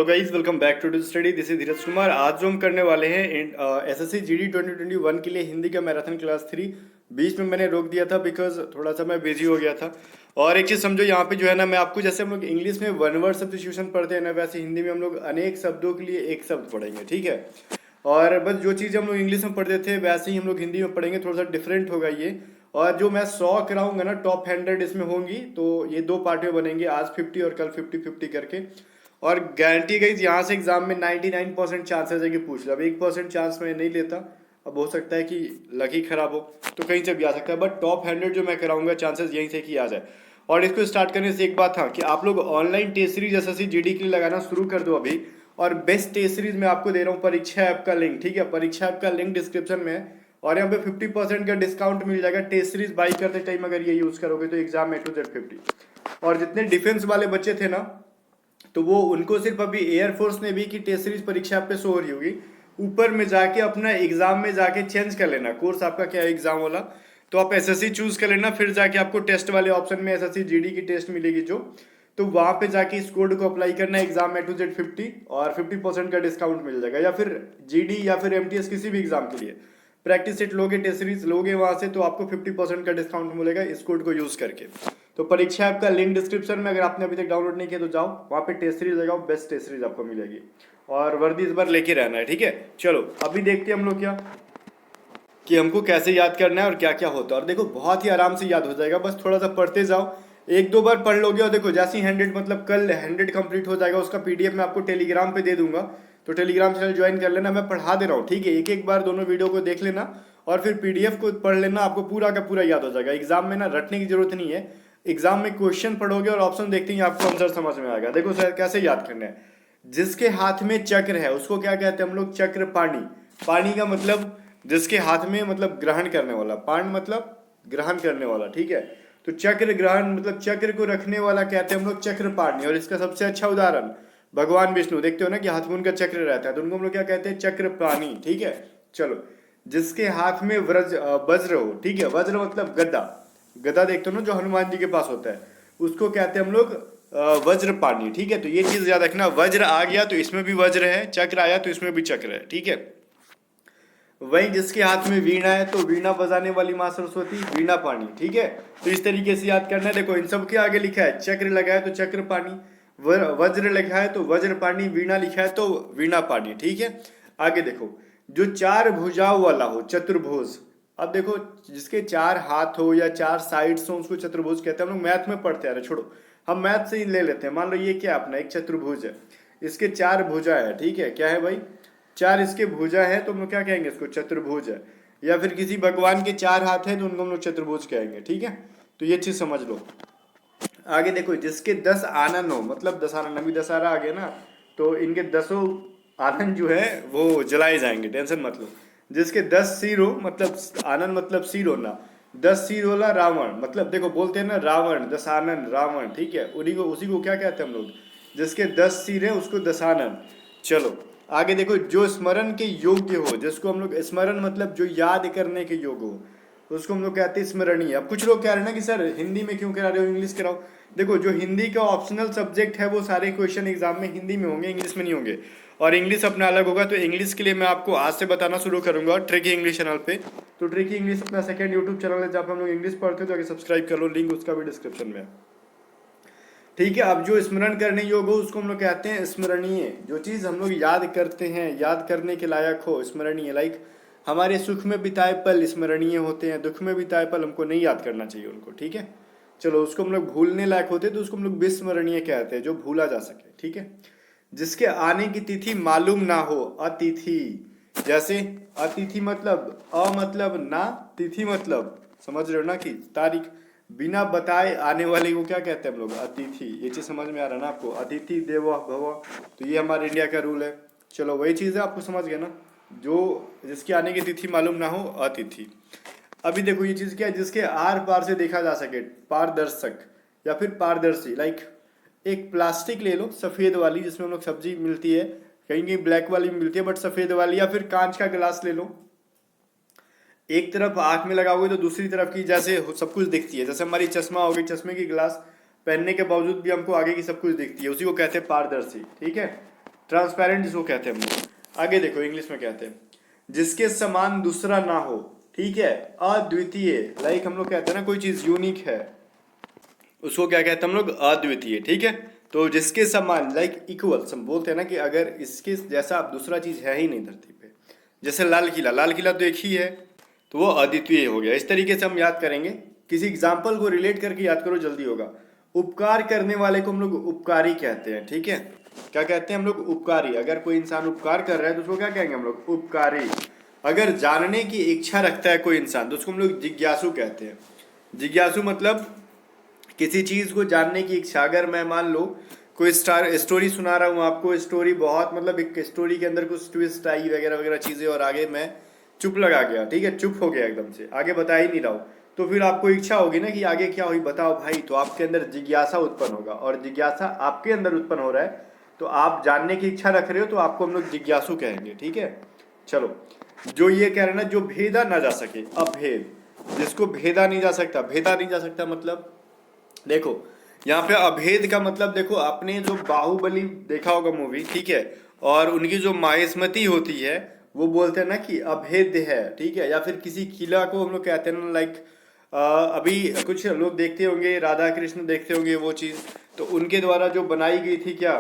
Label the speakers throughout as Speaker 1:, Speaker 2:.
Speaker 1: Hello guys, welcome back to study. This is Dheeraj Kumar. आज जो हम करने वाले हैं एसएससी जीडी 2021 के लिए हिंदी का मैराथन क्लास 3। बीच में मैंने रोक दिया था बिकॉज थोड़ा सा मैं बिजी हो गया था। और एक चीज़ समझो, यहाँ पे जो है ना, मैं आपको जैसे हम लोग इंग्लिश में वन वर्ड सब्स्टिट्यूशन पढ़ते हैं ना, वैसे हिंदी में हम लोग अनेक शब्दों के लिए एक शब्द पढ़ेंगे, ठीक है। और बस जो चीज़ हम लोग इंग्लिश में पढ़ते थे वैसे ही हम लोग हिंदी में पढ़ेंगे, थोड़ा सा डिफरेंट होगा ये। और जो मैं 100 कराऊंगा ना, टॉप 100 इसमें होंगी, तो ये दो पार्ट में बनेंगे, आज 50 और कल 50-50 करके। और गारंटी गई यहाँ से एग्जाम में 99% चांसेस है कि पूछ लो। अब 1% चांस मैं नहीं लेता, अब हो सकता है कि लक ही खराब हो, तो कहीं से भी आ सकता है। बट टॉप 100 जो मैं कराऊंगा, चांसेस यहीं से कि आ जाए। और इसको स्टार्ट करने से एक बात था कि आप लोग online test series SSC GD के लिए लगाना शुरू कर दो अभी। और बेस्ट टेस्ट सीरीज मैं आपको दे रहा हूँ, परीक्षा ऐप का लिंक, ठीक है। परीक्षा ऐप का लिंक डिस्क्रिप्शन में है। और यहाँ पे 50% का डिस्काउंट मिल जाएगा टेस्ट सीरीज बाई करते टाइम, अगर ये यूज करोगे तो एग्जाम A to Z 50। और जितने डिफेंस वाले बच्चे थे ना, तो वो उनको सिर्फ अभी एयरफोर्स ने भी की टेस्ट सीरीज परीक्षा पे शो हो रही होगी, ऊपर में जाके अपना एग्जाम में जाके चेंज कर लेना कोर्स आपका क्या है एग्जाम वाला। तो आप एसएससी चूज कर लेना, फिर जाके आपको टेस्ट वाले ऑप्शन में एसएससी जीडी की टेस्ट मिलेगी जो, तो वहां पे जाके इस कोड को अप्लाई करना है, एग्जाम A to Z 50 और 50% का डिस्काउंट मिल जाएगा। या फिर जीडी या फिर एमटीएस किसी भी एग्जाम के लिए प्रैक्टिस सेट लोगे, टेस्ट सीरीज लोगे वहां से, तो आपको 50% का डिस्काउंट मिलेगा इस कोड को यूज करके। तो परीक्षा ऐप का लिंक डिस्क्रिप्शन में, अगर आपने अभी तक डाउनलोड नहीं किया तो जाओ, वहाँ पे टेस्ट सीरीज लगाओ, बेस्ट टेस्ट सीरीज आपको मिलेगी। और वर्दी इस बार लेके रहना है, ठीक है। चलो अभी देखते हैं हम लोग क्या कि हमको कैसे याद करना है और क्या क्या होता है। और देखो बहुत ही आराम से याद हो जाएगा, बस थोड़ा सा पढ़ते जाओ, एक दो बार पढ़ लोगे। और देखो जैसे ही 100 मतलब कल 100 कंप्लीट हो जाएगा, उसका पीडीएफ मैं आपको टेलीग्राम पे दे दूंगा, तो टेलीग्राम चैनल ज्वाइन कर लेना, मैं पढ़ा दे रहा हूँ, ठीक है। एक एक बार दोनों वीडियो को देख लेना और फिर पीडीएफ को पढ़ लेना, आपको पूरा का पूरा याद हो जाएगा। एग्जाम में ना रटने की जरूरत नहीं है, एग्जाम में क्वेश्चन पढ़ोगे और ऑप्शन देखते ही आपको आंसर समझ में आएगा। देखो सर कैसे याद करना है। जिसके हाथ में चक्र है उसको क्या कहते हैं हम लोग? चक्र पाणी। पाणी का मतलब जिसके हाथ में, मतलब ग्रहण करने वाला, पाण मतलब ग्रहण करने वाला, ठीक है। तो चक्र ग्रहण मतलब चक्र को रखने वाला कहते हैं हम लोग चक्र पाणी। और इसका सबसे अच्छा उदाहरण भगवान विष्णु, देखते हो ना कि हाथ में उनका चक्र रहता है, तो उनको हम लोग क्या कहते हैं? चक्र पाणी, ठीक है। चलो, जिसके हाथ में वज्र हो, ठीक है, वज्र मतलब गदा। गदा देखते हो ना जो हनुमान जी के पास होता है, उसको कहते हैं हम लोग वज्र पाणी, ठीक है। तो ये चीज याद रखना, वज्र आ गया तो इसमें भी वज्र है, चक्र आया तो इसमें भी चक्र है, ठीक है। वही जिसके हाथ में वीणा है तो वीणा बजाने वाली माँ सरस्वती, वीणा पाणी, ठीक है। तो इस तरीके से याद करना है। देखो इन सब के आगे लिखा है चक्र लगा है तो चक्र पाणी, वज्र लिखा है तो वज्र पाणी, वीणा लिखा है तो वीणा पाणी, ठीक है। आगे देखो, जो चार भुजाओं वाला हो, चतुर्भुज। अब देखो जिसके चार हाथ हो या चार साइड्स हो उसको चतुर्भुज कहते हैं। हम लोग मैथ में पढ़ते हैं, अरे छोड़ो, हम मैथ से ही ले लेते हैं। मान लो ये क्या अपना एक चतुर्भुज है, इसके चार भुजा है, ठीक है। क्या है भाई? चार इसके भुजा है, तो हम लोग क्या कहेंगे? इसको चतुर्भुज है। या फिर किसी भगवान के चार हाथ हैं तो उनको हम लोग चतुर्भुज कहेंगे, ठीक है। तो ये चीज समझ लो। आगे देखो, जिसके 10 आनन हो, मतलब दशहरा, अभी दशहरा आ गया ना, तो इनके 10 आनन जो है वो जलाए जाएंगे, टेंशन मत लो। जिसके 10 सिर हो, मतलब आनन मतलब सिर होना, 10 सिर वाला रावण, मतलब देखो बोलते हैं ना रावण, दशानन रावण, ठीक है। उन्हीं को, उसी को क्या कहते हैं हम लोग? जिसके 10 सिर है उसको दशानन। चलो आगे देखो, जो स्मरण के योग्य हो, जिसको हम लोग, स्मरण मतलब जो याद करने के योग्य हो, उसको हम लोग कहते हैं स्मरणीय। अब कुछ लोग कह रहे हैं ना कि सर हिंदी में क्यों करा रहे हो, इंग्लिश कराओ। देखो जो हिंदी का ऑप्शनल सब्जेक्ट है वो सारे क्वेश्चन एग्जाम में हिंदी में होंगे, इंग्लिश में नहीं होंगे। और इंग्लिश अपना अलग होगा, तो इंग्लिश के लिए मैं आपको आज से बताना शुरू करूंगा ट्रिकी इंग्लिश चैनल पे। तो ट्रिकी इंग्लिश अपना सेकंड यूट्यूब चैनल है जहाँ पे हम लोग इंग्लिश पढ़ते हो, तो आगे सब्सक्राइब कर लो, लिंक उसका भी डिस्क्रिप्शन में है, ठीक है। अब जो स्मरण करने योग्य हो उसको हम लोग कहते हैं स्मरणीय। जो चीज़ हम लोग याद करते हैं, याद करने के लायक हो, स्मरणीय। लाइक हमारे सुख में बिताए पल स्मरणीय होते हैं, दुख में बिताए पल हमको नहीं याद करना चाहिए उनको, ठीक है। चलो उसको हम लोग भूलने लायक होते हैं तो उसको हम लोग विस्मरणीय कहते हैं, जो भूला जा सके, ठीक है। जिसके आने की तिथि मालूम ना हो, अतिथि। जैसे अतिथि मतलब अ मतलब ना, तिथि मतलब समझ रहे हो ना कि तारीख, बिना बताए आने वाले को क्या कहते हैं हम लोग? अतिथि। ये चीज समझ में आ रहा है ना आपको? अतिथि देवो भव, तो ये हमारे इंडिया का रूल है। चलो वही चीज है, आपको समझ गया ना? जो जिसकी आने की तिथि मालूम ना हो, अतिथि। अभी देखो ये चीज क्या है? जिसके आर पार से देखा जा सके, पारदर्शक या फिर पारदर्शी। लाइक एक प्लास्टिक ले लो सफेद वाली, जिसमें हम लोग सब्जी मिलती है, कहीं कहीं ब्लैक वाली मिलती है बट सफेद वाली। या फिर कांच का गिलास ले लो, एक तरफ आंख में लगाओगे तो दूसरी तरफ की जैसे सब कुछ दिखती है। जैसे हमारी चश्मा हो गई, चश्मे की गिलास पहनने के बावजूद भी हमको आगे की सब कुछ दिखती है, उसी को कहते हैं पारदर्शी, ठीक है। ट्रांसपेरेंट जिसको कहते हैं हम लोग। आगे देखो इंग्लिश में कहते हैं जिसके समान दूसरा ना हो, ठीक है, अद्वितीय, लाइक हम लोग कहते हैं ना कोई चीज यूनिक है, उसको क्या कहते हैं हम लोग, अद्वितीय, ठीक है। तो जिसके समान लाइक इक्वल, हम बोलते हैं ना कि अगर इसके जैसा आप दूसरा चीज है ही नहीं धरती पे, जैसे लाल किला, लाल किला तो एक ही है, तो वो अद्वितीय हो गया। इस तरीके से हम याद करेंगे, किसी एग्जाम्पल को रिलेट करके याद करो, जल्दी होगा। उपकार करने वाले को हम लोग उपकारी कहते हैं, ठीक है। क्या कहते हैं हम लोग, उपकारी। अगर कोई इंसान उपकार कर रहा है तो उसको क्या कहेंगे हम लोग, उपकारी। अगर जानने की इच्छा रखता है कोई इंसान तो उसको हम लोग जिज्ञासु कहते हैं। जिज्ञासु मतलब किसी चीज को जानने की इच्छा। अगर मैं मान लो कोई स्टोरी सुना रहा हूँ आपको, स्टोरी बहुत मतलब एक स्टोरी के अंदर कुछ ट्विस्ट आई वगैरह वगैरह चीजें, और आगे मैं चुप लगा गया, ठीक है, चुप हो गया एकदम से, आगे बता ही नहीं रहा हूँ, तो फिर आपको इच्छा होगी ना कि आगे क्या हुई बताओ भाई, तो आपके अंदर जिज्ञासा उत्पन्न होगा, और जिज्ञासा आपके अंदर उत्पन्न हो रहा है तो आप जानने की इच्छा रख रहे हो, तो आपको हम लोग जिज्ञासु कहेंगे, ठीक है। चलो, जो ये कह रहे हैं ना, जो भेदा ना जा सके, अभेद, जिसको भेदा नहीं जा सकता, भेदा नहीं जा सकता मतलब देखो यहाँ पे अभेद का मतलब, देखो आपने जो बाहुबली देखा होगा मूवी, ठीक है, और उनकी जो माहेश्मती होती है वो बोलते हैं ना कि अभेद्य है, ठीक है, या फिर किसी किला को हम लोग कहते हैं ना, लाइक अभी कुछ लोग देखते होंगे, राधा कृष्ण देखते होंगे वो चीज, तो उनके द्वारा जो बनाई गई थी क्या,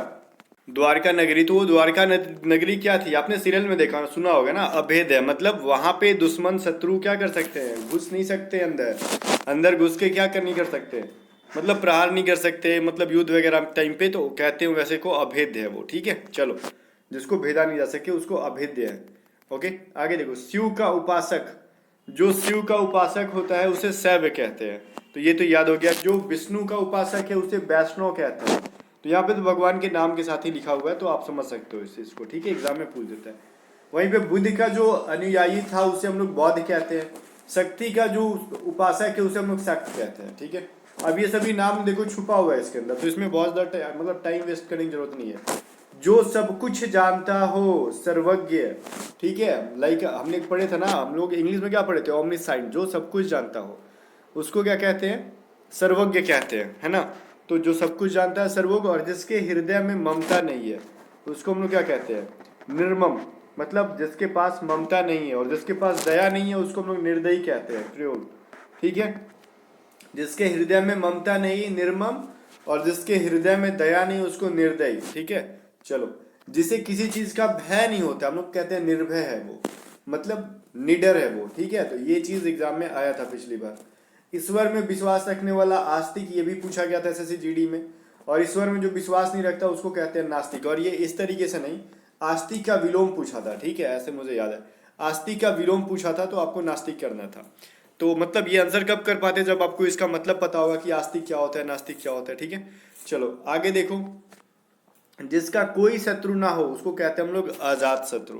Speaker 1: द्वारका नगरी, तो वो द्वारका नगरी क्या थी, आपने सीरियल में देखा सुना होगा ना, अभेद है, मतलब वहां पे दुश्मन शत्रु क्या कर सकते हैं, घुस नहीं सकते अंदर, अंदर घुस के क्या कर नहीं कर सकते, मतलब प्रहार नहीं कर सकते, मतलब युद्ध वगैरह टाइम पे, तो कहते हैं वैसे को अभेद्य है वो, ठीक है। चलो, जिसको भेदा नहीं जा सके उसको अभेद्य है, ओके। आगे देखो, शिव का उपासक, जो शिव का उपासक होता है उसे शैव कहते हैं, तो ये तो याद हो गया। जो विष्णु का उपासक है उसे वैष्णव कहते हैं, तो यहाँ पे तो भगवान के नाम के साथ ही लिखा हुआ है, तो आप समझ सकते हो इस चीज को, ठीक है, एग्जाम में पूछ देता है। वहीं पे बुद्ध का जो अनुयायी था उसे हम लोग बौद्ध कहते हैं। शक्ति का जो उपासक है उसे हम लोग शक्त कहते हैं, ठीक है। अब ये सभी नाम देखो छुपा हुआ है इसके अंदर, तो इसमें बहुत ज्यादा मतलब टाइम वेस्ट करने की जरूरत नहीं है। जो सब कुछ जानता हो, सर्वज्ञ, ठीक है, लाइक हमने पढ़े थे ना, हम लोग इंग्लिश में क्या पढ़े थे, ओमनिसाइंट, जो सब कुछ जानता हो उसको क्या कहते हैं, सर्वज्ञ कहते हैं, है ना। तो जो सब कुछ जानता है सर्वज्ञ, और जिसके हृदय में ममता नहीं है उसको हम लोग क्या कहते हैं, निर्मम, मतलब जिसके पास ममता नहीं है, और जिसके पास दया नहीं है उसको हम लोग निर्दयी कहते हैं, क्रूर, ठीक है। जिसके हृदय में ममता नहीं, निर्मम, और जिसके हृदय में दया नहीं उसको निर्दयी, ठीक है। चलो, जिसे किसी चीज का भय नहीं होता हम लोग कहते हैं निर्भय है वो, मतलब निडर है वो, ठीक है। तो ये चीज एग्जाम में आया था पिछली बार। ईश्वर में विश्वास रखने वाला आस्तिक, ये भी पूछा गया था एसएससी जीडी में, और ईश्वर में जो विश्वास नहीं रखता उसको कहते हैं नास्तिक। और ये इस तरीके से नहीं, आस्तिक का विलोम पूछा था, ठीक है, ऐसे मुझे याद है, आस्तिक का विलोम पूछा था तो आपको नास्तिक करना था। तो मतलब ये आंसर कब कर पाते, जब आपको इसका मतलब पता होगा कि आस्तिक क्या होता है, नास्तिक क्या होता है, ठीक है। चलो आगे देखो, जिसका कोई शत्रु ना हो उसको कहते हैं हम लोग अजात शत्रु।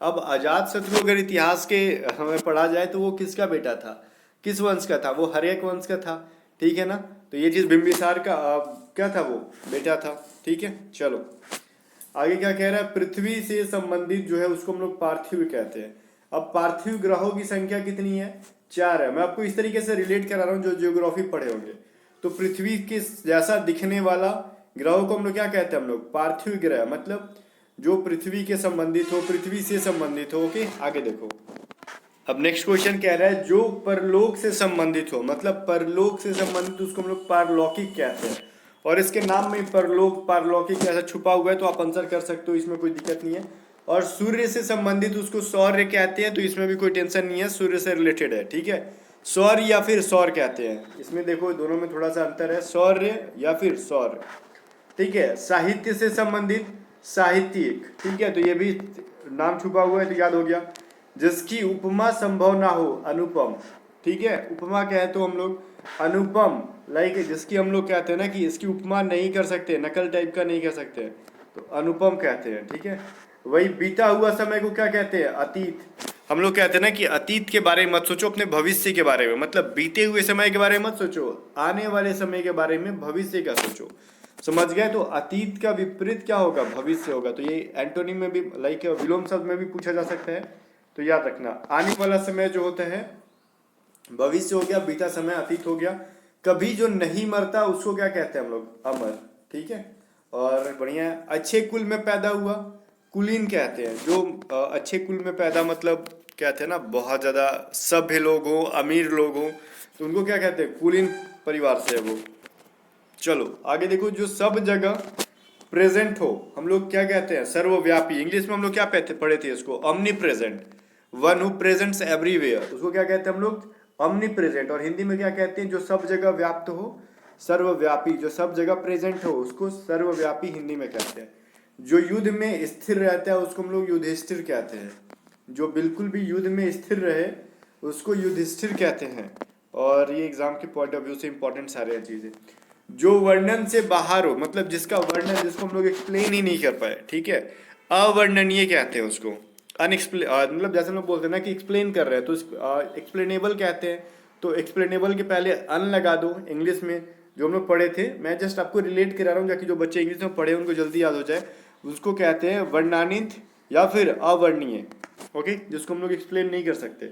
Speaker 1: अब अजात शत्रु अगर इतिहास के हमें पढ़ा जाए तो वो किसका बेटा था, किस वंश का था, वो हर्यक वंश का था, ठीक है ना। तो ये चीज बिंबिसार का क्या था, वो बेटा था, ठीक है। चलो आगे क्या कह रहा है, पृथ्वी से संबंधित जो है उसको हम लोग पार्थिव कहते हैं। अब पार्थिव ग्रहों की संख्या कितनी है, 4 है। मैं आपको इस तरीके से रिलेट करा रहा हूँ जो ज्योग्राफी पढ़े होंगे। तो पृथ्वी के जैसा दिखने वाला ग्रहों को हम लोग क्या कहते हैं, हम लोग पार्थिव ग्रह, मतलब जो पृथ्वी के संबंधित हो, पृथ्वी से संबंधित हो, ओके। आगे देखो, अब नेक्स्ट क्वेश्चन कह रहा है जो परलोक से संबंधित हो, मतलब परलोक से संबंधित उसको हम लोग पारलौकिक कहते हैं। और इसके नाम में परलोक पारलौकिक ऐसा छुपा हुआ है, तो आप आंसर कर सकते हो, इसमें कोई दिक्कत नहीं है। और सूर्य से संबंधित उसको सौर्य कहते हैं, तो इसमें भी कोई टेंशन नहीं है, सूर्य से रिलेटेड है, ठीक है। सौर्य या फिर सौर कहते हैं, इसमें देखो दोनों में थोड़ा सा अंतर है, सौर्य या फिर सौर, ठीक है। साहित्य से संबंधित साहित्यिक, ठीक है, तो ये भी नाम छुपा हुआ है तो याद हो गया। जिसकी उपमा संभव ना हो, अनुपम, ठीक है। उपमा क्या है तो हम लोग अनुपम, लाइक जिसकी हम लोग कहते हैं ना कि इसकी उपमा नहीं कर सकते, नकल टाइप का नहीं कर सकते, तो अनुपम कहते हैं, ठीक है। वही बीता हुआ समय को क्या कहते हैं, अतीत। हम लोग कहते हैं ना कि अतीत के बारे में मत सोचो, अपने भविष्य के बारे में, मतलब बीते हुए समय के बारे में मत सोचो, आने वाले समय के बारे में, भविष्य का सोचो, समझ गए। तो अतीत का विपरीत क्या होगा, भविष्य होगा। तो ये एंटोनिम में भी, लाइक विलोम शब्द में भी पूछा जा सकता है, तो याद रखना। आने वाला समय जो होता है भविष्य हो गया, बीता समय अतीत हो गया। कभी जो नहीं मरता उसको क्या कहते हैं हम लोग, अमर, ठीक है। और बढ़िया है। अच्छे कुल में पैदा हुआ, कुलीन कहते हैं। जो अच्छे कुल में पैदा मतलब कहते हैं ना, बहुत ज़्यादा सभ्य लोग हों, अमीर लोग हों, तो उनको क्या कहते हैं, कुलीन परिवार से है वो। चलो आगे देखो, जो सब जगह प्रेजेंट हो हम लोग क्या कहते हैं, सर्वव्यापी। इंग्लिश में हम लोग क्या पढ़े थे इसको, omni present. One who presents everywhere, उसको क्या कहते हैं हम लोग, omni प्रेजेंट। और हिंदी में क्या कहते हैं, जो सब जगह व्याप्त हो, सर्वव्यापी। जो सब जगह प्रेजेंट हो उसको सर्वव्यापी हिंदी में कहते हैं। जो युद्ध में स्थिर रहता है उसको हम लोग युधिष्ठिर कहते हैं। जो बिल्कुल भी युद्ध में स्थिर रहे उसको युधिष्ठिर कहते हैं। और ये एग्जाम के पॉइंट ऑफ व्यू से इंपॉर्टेंट सारे चीजें। जो वर्णन से बाहर हो, मतलब जिसका वर्णन, जिसको हम लोग एक्सप्लेन ही नहीं कर पाए, ठीक है, अवर्णनीय कहते हैं उसको। मतलब जैसे हम लोग बोलते हैं ना कि एक्सप्लेन कर रहे हैं, तो एक्सप्लेनेबल कहते हैं। तो एक्सप्लेनेबल के पहले अन लगा दो इंग्लिश में, जो हम लोग पढ़े थे। मैं जस्ट आपको रिलेट करा रहा हूँ ताकि जो बच्चे इंग्लिश में पढ़े उनको जल्दी याद हो जाए। उसको कहते हैं वर्णनातीत या फिर अवर्णनीय, ओके, जिसको हम लोग एक्सप्लेन नहीं कर सकते।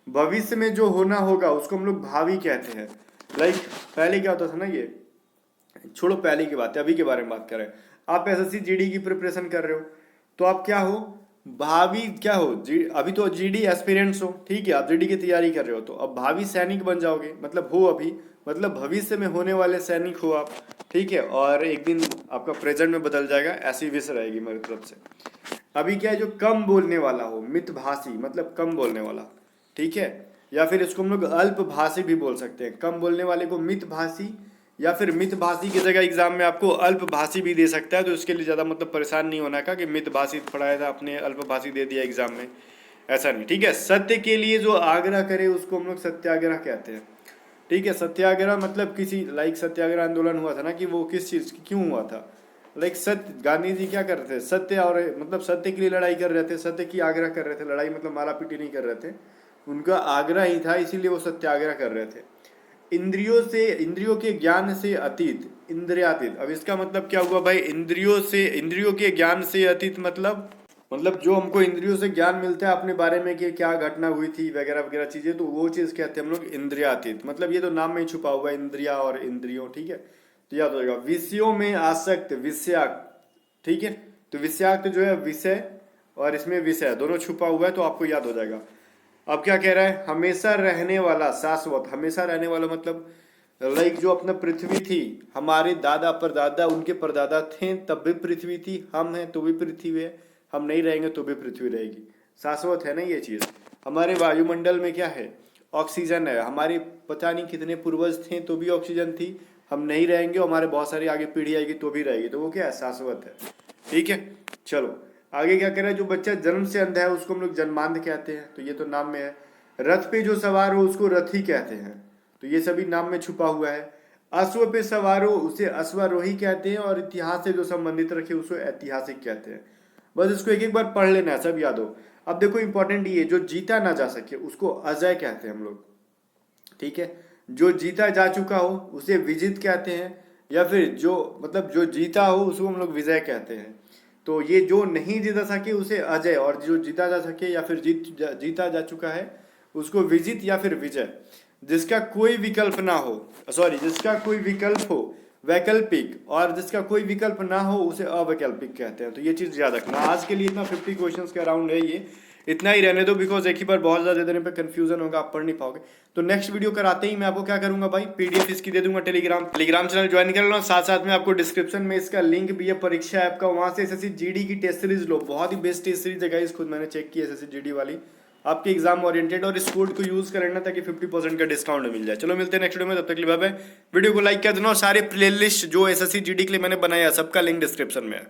Speaker 1: भविष्य में जो होना होगा उसको हम लोग भावी कहते हैं। लाइक पहले क्या होता था ना, ये छोड़ो पहले की बात है, अभी के बारे में बात कर रहे हैं। आप एसएससी जीडी की प्रिपरेशन कर रहे हो, तो आप क्या हो, भावी क्या हो, अभी तो जीडी एस्पिरेंट्स हो, ठीक है, आप जीडी की तैयारी कर रहे हो, तो अब भावी सैनिक बन जाओगे, मतलब हो अभी, मतलब भविष्य में होने वाले सैनिक हो आप, ठीक है। और एक दिन आपका प्रेजेंट में बदल जाएगा, ऐसी विश रहेगी मेरी तरफ से। अभी क्या है, जो कम बोलने वाला हो, मितभाषी मतलब कम बोलने वाला, ठीक है, या फिर इसको हम लोग अल्पभाषी भी बोल सकते हैं। कम बोलने वाले को मितभाषी, या फिर मितभाषी की जगह एग्जाम में आपको अल्पभाषी भी दे सकता है। तो इसके लिए ज़्यादा मतलब परेशान नहीं होना का कि मितभाषी पढ़ाया था आपने अल्पभाषी दे दिया एग्जाम में, ऐसा नहीं, ठीक है। सत्य के लिए जो आग्रह करे उसको हम लोग सत्याग्रह कहते हैं, ठीक है। सत्याग्रह मतलब किसी, लाइक सत्याग्रह आंदोलन हुआ था ना, कि वो किस चीज़ क्यों हुआ था, लाइक सत्य, गांधी जी क्या कर रहे थे, सत्य, और मतलब सत्य के लिए लड़ाई कर रहे थे, सत्य की आग्रह कर रहे थे। लड़ाई मतलब मारा पीटी नहीं कर रहे थे, उनका आग्रह ही था, इसीलिए वो सत्याग्रह कर रहे थे। इंद्रियों से, इंद्रियों के ज्ञान से अतीत, इंद्रियातीत। अब इसका मतलब क्या हुआ भाई, इंद्रियों से, इंद्रियों के ज्ञान से अतीत मतलब जो हमको इंद्रियों से ज्ञान मिलता है अपने बारे में कि क्या घटना हुई थी वगैरह वगैरह चीजें, तो वो चीज कहते हैं हम लोग इंद्रियातीत। मतलब ये तो नाम में ही छुपा हुआ है, इंद्रिया और इंद्रियों, ठीक है। तो याद हो जाएगा। विषयों में आसक्त, विषयाक्त, ठीक है। तो विषयाक्त जो है विषय, और इसमें विषय दोनों छुपा हुआ है, तो आपको याद हो जाएगा। अब क्या कह रहा है, हमेशा रहने वाला, शाश्वत। हमेशा रहने वाला मतलब लाइक जो अपना पृथ्वी थी, हमारे दादा परदादा, उनके परदादा थे तब भी पृथ्वी थी, हम हैं तो भी पृथ्वी है, हम नहीं रहेंगे तो भी पृथ्वी रहेगी। शाश्वत है ना ये चीज। हमारे वायुमंडल में क्या है, ऑक्सीजन है। हमारे पता नहीं कितने पूर्वज थे तो भी ऑक्सीजन थी, हम नहीं रहेंगे, हमारे बहुत सारी आगे पीढ़ी आएगी तो भी रहेगी, तो वो क्या है, शाश्वत है, ठीक है। चलो आगे क्या कह रहा है, जो बच्चा जन्म से अंधा है उसको हम लोग जन्मांध कहते हैं, तो ये तो नाम में है। रथ पे जो सवार हो उसको रथी कहते हैं, तो ये सभी नाम में छुपा हुआ है। अश्व पे सवार हो उसे अश्वारोही कहते हैं, और इतिहास से जो संबंधित रखे उसको ऐतिहासिक कहते हैं। बस इसको एक एक बार पढ़ लेना है, सब याद हो। अब देखो इंपॉर्टेंट ये, जो जीता ना जा सके उसको अजय कहते हैं हम लोग, ठीक है। जो जीता जा चुका हो उसे विजित कहते हैं, या फिर जो मतलब जो जीता हो उसको हम लोग विजय कहते हैं। तो ये जो नहीं जीता सके उसे अजय, और जो जीता जा सके या फिर जीता जा चुका है उसको विजित या फिर विजय। जिसका कोई विकल्प ना हो, सॉरी, जिसका कोई विकल्प हो वैकल्पिक, और जिसका कोई विकल्प ना हो उसे अवैकल्पिक कहते हैं। तो ये चीज याद रखना। आज के लिए इतना 50 क्वेश्चंस के अराउंड है, ये इतना ही रहने दो, बिकॉज एक ही बार बहुत ज्यादा देने पे कंफ्यूजन होगा, आप पढ़ नहीं पाओगे। तो नेक्स्ट वीडियो कराते ही मैं आपको क्या करूंगा भाई, पीडीएफ इसकी दे दूंगा। टेलीग्राम चैनल ज्वाइन कर लो, साथ साथ में आपको डिस्क्रिप्शन में इसका लिंक भी है, परीक्षा ऐप का, वहां से एसएससी जीडी की टेस्ट सीरीज लो। बहुत ही बेस्ट टेस्ट सीरीज है गाइस, खुद मैंने चेक की एसएससी जीडी वाली, आपके एग्जाम ओरिएंटेड। और इस कोड को यूज कर लेना ताकि 50% का डिस्काउंट मिल जाए। चलो मिलते हैं नेक्स्ट वीडियो में, तब तक के लिए बाय बाय। वीडियो को लाइक कर देना, और सारे प्लेलिस्ट जो एसएससी जीडी के लिए मैंने बनाया सबका लिंक डिस्क्रिप्शन में है।